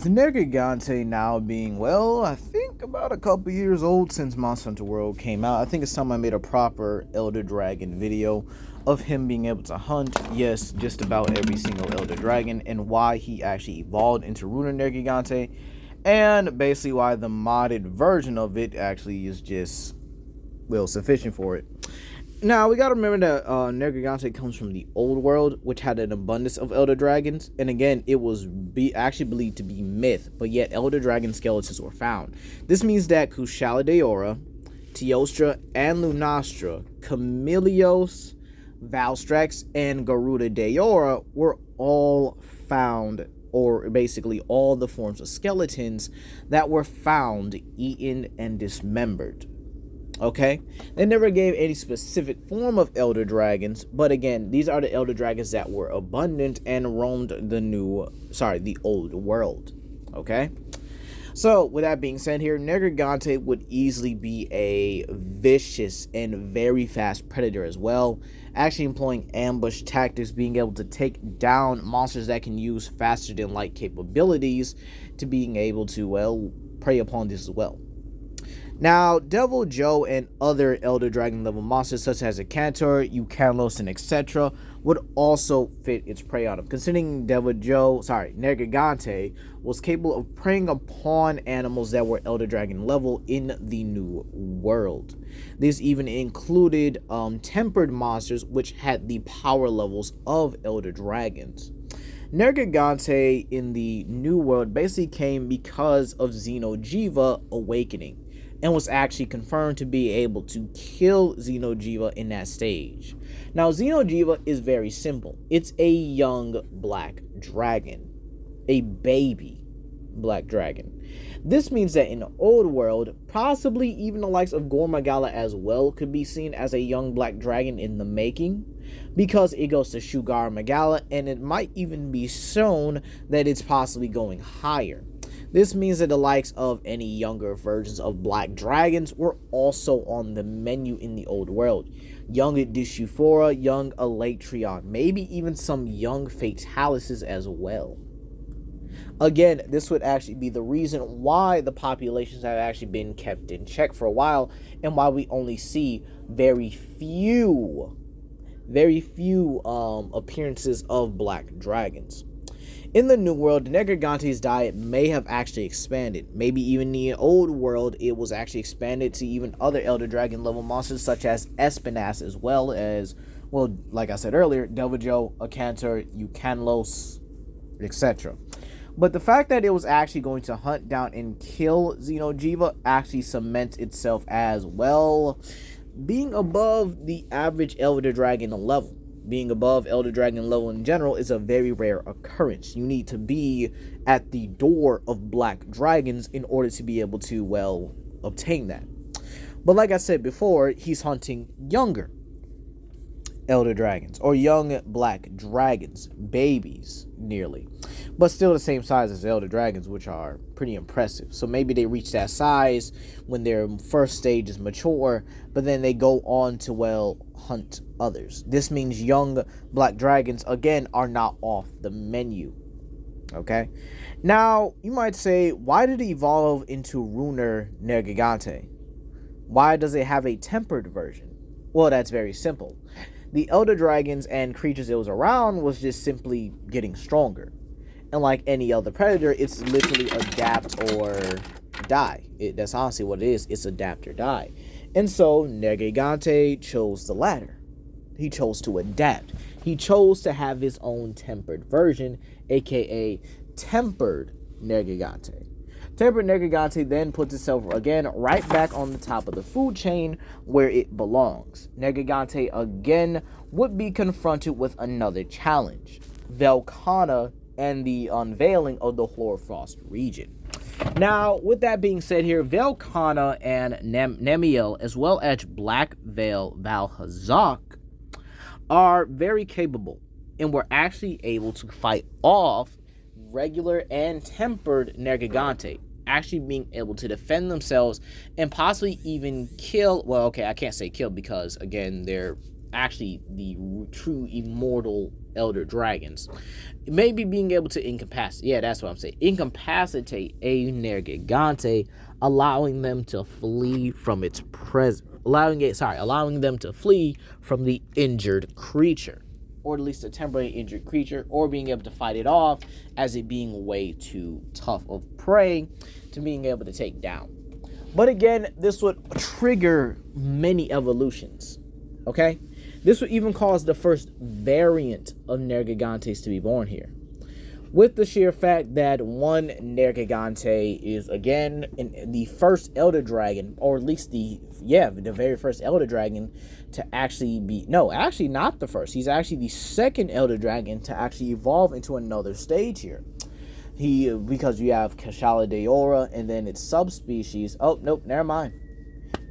With Nergigante now being, well, I think about a couple years old since Monster Hunter World came out, I think it's time I made a proper Elder Dragon video of him being able to hunt, yes, just about every single Elder Dragon, and why he actually evolved into Ruiner Nergigante, and basically why the modded version of it actually is just, well, sufficient for it. Now, we gotta remember that Nergigante comes from the old world, which had an abundance of Elder Dragons. And again, it was actually believed to be myth, but yet Elder Dragon skeletons were found. This means that Kushala Daora, Teostra, and Lunastra, Camilios, Valstrax, and Garuda Daora were all found, or basically all the forms of skeletons that were found, eaten, and dismembered. Okay, they never gave any specific form of Elder Dragons, but again, these are the Elder Dragons that were abundant and roamed the old world. Okay, so with that being said here, Nergigante would easily be a vicious and very fast predator as well, actually employing ambush tactics, being able to take down monsters that can use faster than light capabilities to being able to, well, prey upon this as well. Now, Devil Joe and other Elder Dragon level monsters such as Acantor, Eucalos, and etc. would also fit its prey on him, considering Nergigante was capable of preying upon animals that were Elder Dragon level in the New World. This even included tempered monsters which had the power levels of Elder Dragons. Nergigante in the New World basically came because of Xeno'jiiva awakening, and was actually confirmed to be able to kill Xeno'jiiva in that stage. Now, Xeno'jiiva is very simple. It's a young black dragon. A baby black dragon. This means that in the old world, possibly even the likes of Gore Magala as well could be seen as a young black dragon in the making, because it goes to Shugar Magala, and it might even be shown that it's possibly going higher. This means that the likes of any younger versions of black dragons were also on the menu in the old world. Young Dishuphora, young Elatrion, maybe even some young Fatalises as well. Again, this would actually be the reason why the populations have actually been kept in check for a while, and why we only see very few appearances of black dragons. In the New World, Nergigante's diet may have actually expanded. Maybe even in the Old World, it was actually expanded to even other Elder Dragon level monsters such as Espinas, as well as, well, like I said earlier, Delvajo, Acantor, Eucalos, etc. But the fact that it was actually going to hunt down and kill Xeno'jiiva actually cements itself as, well, being above the average Elder Dragon level. Being above Elder Dragon level in general is a very rare occurrence. You need to be at the door of black dragons in order to be able to, well, obtain that. But like I said before, he's hunting younger Elder Dragons, or young black dragons, babies nearly, but still the same size as Elder Dragons, which are pretty impressive. So maybe they reach that size when their first stage is mature, but then they go on to, well, hunt others. This means young black dragons, again, are not off the menu. Okay? Now, you might say, why did it evolve into Ruiner Nergigante? Why does it have a tempered version? Well, that's very simple. The Elder Dragons and creatures it was around was just simply getting stronger. And like any other predator, it's literally adapt or die. That's honestly what it is. It's adapt or die. And so Nergigante chose the latter. He chose to adapt. He chose to have his own tempered version, aka tempered Nergigante. Tempered Nergigante then puts itself again right back on the top of the food chain where it belongs. Nergigante again would be confronted with another challenge, Velkhana and the unveiling of the Hoarfrost region. Now, with that being said here, Velkhana and Nemiel, as well as Black Veil Valhazak, are very capable and were actually able to fight off regular and tempered Nergigante, actually being able to defend themselves and possibly even kill, well, okay, I can't say kill because, again, they're actually the true immortal elder dragons. Maybe being able to incapacitate, yeah, that's what I'm saying, incapacitate a Nergigante, allowing them to flee from its presence, allowing them to flee from the injured creature, or at least a temporary injured creature, or being able to fight it off as it being way too tough of prey to being able to take down. But again, this would trigger many evolutions, okay? This would even cause the first variant of Nergigantes to be born here. With the sheer fact that one Nergigante is, again, the first Elder Dragon, or at least the very first Elder Dragon to actually be, no, actually not the first. He's actually the second Elder Dragon to actually evolve into another stage here. Because you have Kashala Deora and then its subspecies. Oh, nope, never mind.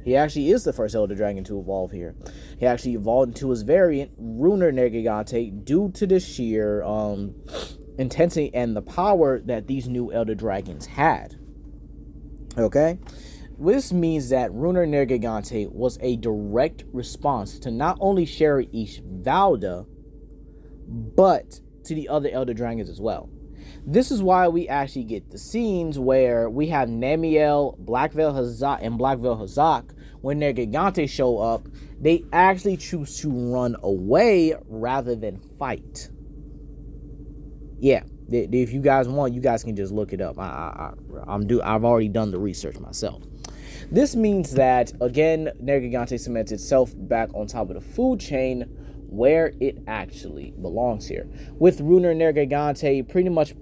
He actually is the first Elder Dragon to evolve here. He actually evolved into his variant, Runar Nergigante, due to the sheer intensity and the power that these new Elder Dragons had. Okay? This means that Runar Nergigante was a direct response to not only Sherry Ish Valda, but to the other Elder Dragons as well. This is why we actually get the scenes where we have Namiel, Black Veil Hazak, and Black Veil Hazak. When Nergigante show up, they actually choose to run away rather than fight. Yeah, if you guys want, you guys can just look it up. I've already done the research myself. This means that, again, Nergigante cements itself back on top of the food chain where it actually belongs here. With Runar Nergigante pretty much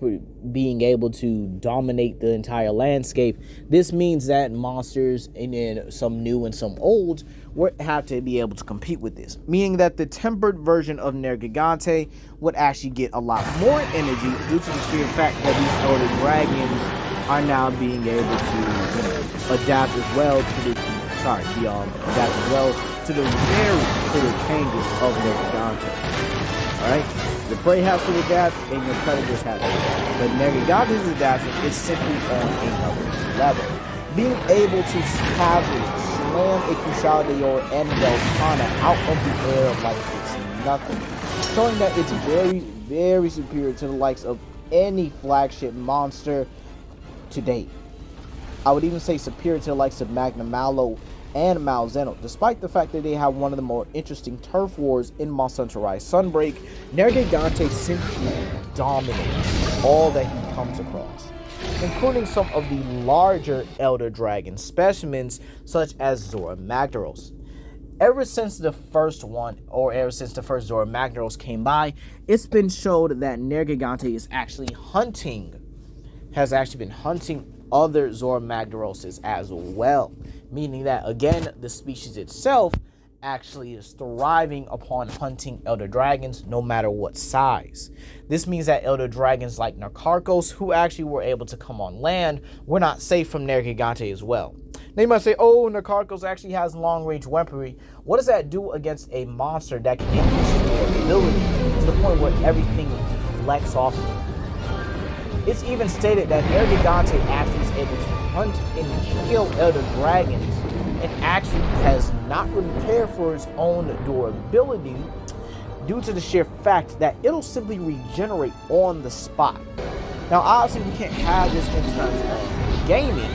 being able to dominate the entire landscape, this means that monsters, and some new and some old, would have to be able to compete with this. Meaning that the tempered version of Nergigante would actually get a lot more energy due to the sheer fact that these elder dragons are now being able to adapt as well to the adapt as well to the very clear changes of Nergigante. Alright? The prey has to adapt and your predators have to adapt. But Nergigante's adaptation is simply on another level. Being able to casually slam a Kashala Deora and Velkhana out of the air like it's nothing. Showing that it's very, very superior to the likes of any flagship monster to date. I would even say superior to the likes of Magna Malo and Malzeno. Despite the fact that they have one of the more interesting turf wars in Monster Hunter Rise Sunbreak, Nergigante simply dominates all that he comes across, including some of the larger Elder Dragon specimens such as Zora Magdaros. Ever since the first one, or ever since the first Zora Magdaros came by, it's been showed that Nergigante has actually been hunting other Zora Magdaroses as well, meaning that, again, the species itself actually is thriving upon hunting elder dragons no matter what size. This means that elder dragons like Narkarkos, who actually were able to come on land, were not safe from Nergigante as well. Now you might say, oh, Narkarkos actually has long-range weaponry. What does that do against a monster that can increase their ability to the point where everything deflects off of it? It's even stated that Nergigante actually is able to hunt and kill elder dragons and actually has not prepared for its own durability due to the sheer fact that it'll simply regenerate on the spot. Now obviously we can't have this in terms of gaming,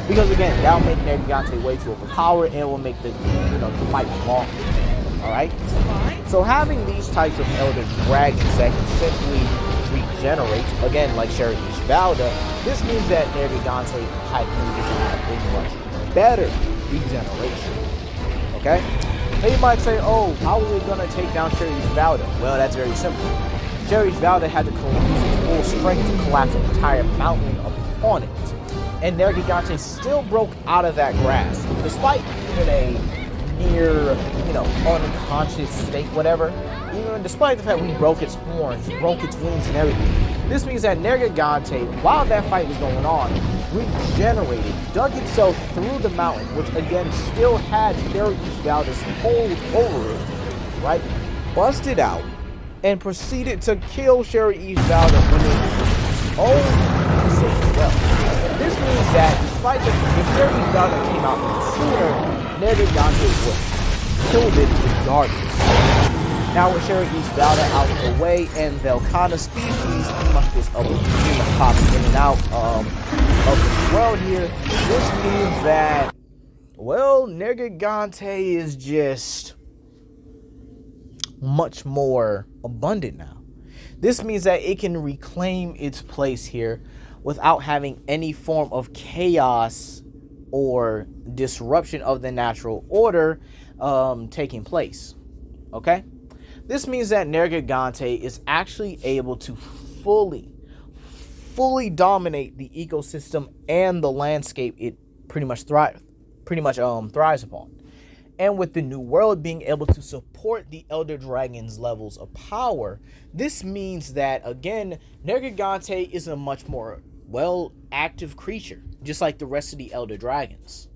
because again, that'll make Nergigante way too overpowered and it will make the fight longer. Alright? So having these types of elder dragons that can simply regenerate, again, like Sherry Ish Valda, this means that Nergigante is have a much better regeneration. Okay? Now you might say, oh, how are we going to take down Sherry Ish Valda? Well, that's very simple. Sherry Ish Valda had to use its full strength to collapse an entire mountain upon it. And Nergigante still broke out of that grass, despite even a near, unconscious state, whatever. Even despite the fact when he broke its horns, broke its wings and everything. This means that Nergigante, while that fight was going on, regenerated, dug itself through the mountain, which again still had Sherry Ish Valda's hold over it, right? Busted out and proceeded to kill Sherry Ish Valda when it was own safe well. This means that despite if Sherry Ish Valda came out sooner, Nergigante would killed it regardless. Now we're sharing each Valda out of the way, and Velcana species pretty much just popping in and out of the world here. This means that, well, Nergigante is just much more abundant now. This means that it can reclaim its place here without having any form of chaos or disruption of the natural order taking place. Okay? This means that Nergigante is actually able to fully dominate the ecosystem and the landscape it pretty much thrives upon. And with the New World being able to support the Elder Dragon's levels of power, this means that, again, Nergigante is a much more, well, active creature, just like the rest of the Elder Dragons.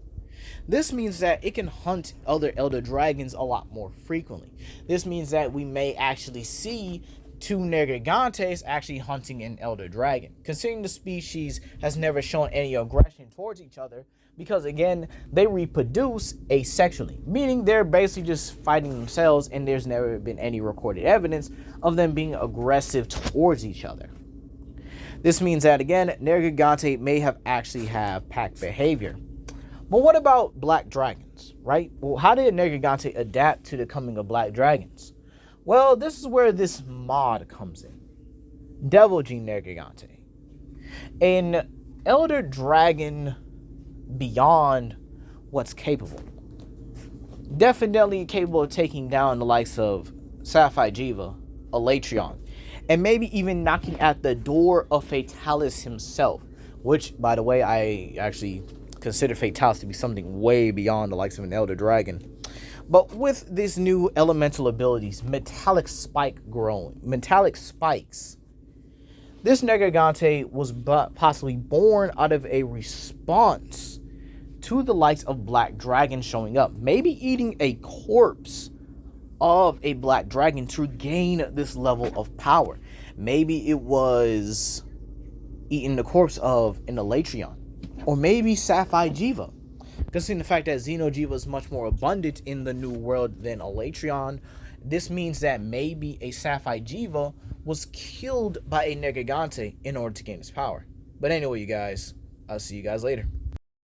This means that it can hunt other Elder Dragons a lot more frequently. This means that we may actually see two Nergigantes actually hunting an Elder Dragon, considering the species has never shown any aggression towards each other, because again, they reproduce asexually, meaning they're basically just fighting themselves, and there's never been any recorded evidence of them being aggressive towards each other. This means that, again, Nergigante may have actually have pack behavior. But what about black dragons, right? Well, how did Nergigante adapt to the coming of black dragons? Well, this is where this mod comes in. Devil Gene Nergigante. An Elder Dragon beyond what's capable. Definitely capable of taking down the likes of Sapphire Jiva, Elatrion, and maybe even knocking at the door of Fatalis himself, which, by the way, I actually consider Fatalis to be something way beyond the likes of an Elder Dragon. But with these new elemental abilities, metallic spikes, this Nergigante was possibly born out of a response to the likes of black dragons showing up, maybe eating a corpse of a black dragon to gain this level of power. Maybe it was eating the corpse of an Elatrion, or maybe Sapphire Jiva. Considering the fact that Xenojiva is much more abundant in the New World than Elatrion, this means that maybe a Sapphire Jiva was killed by a Nergigante in order to gain its power. But anyway, you guys, I'll see you guys later.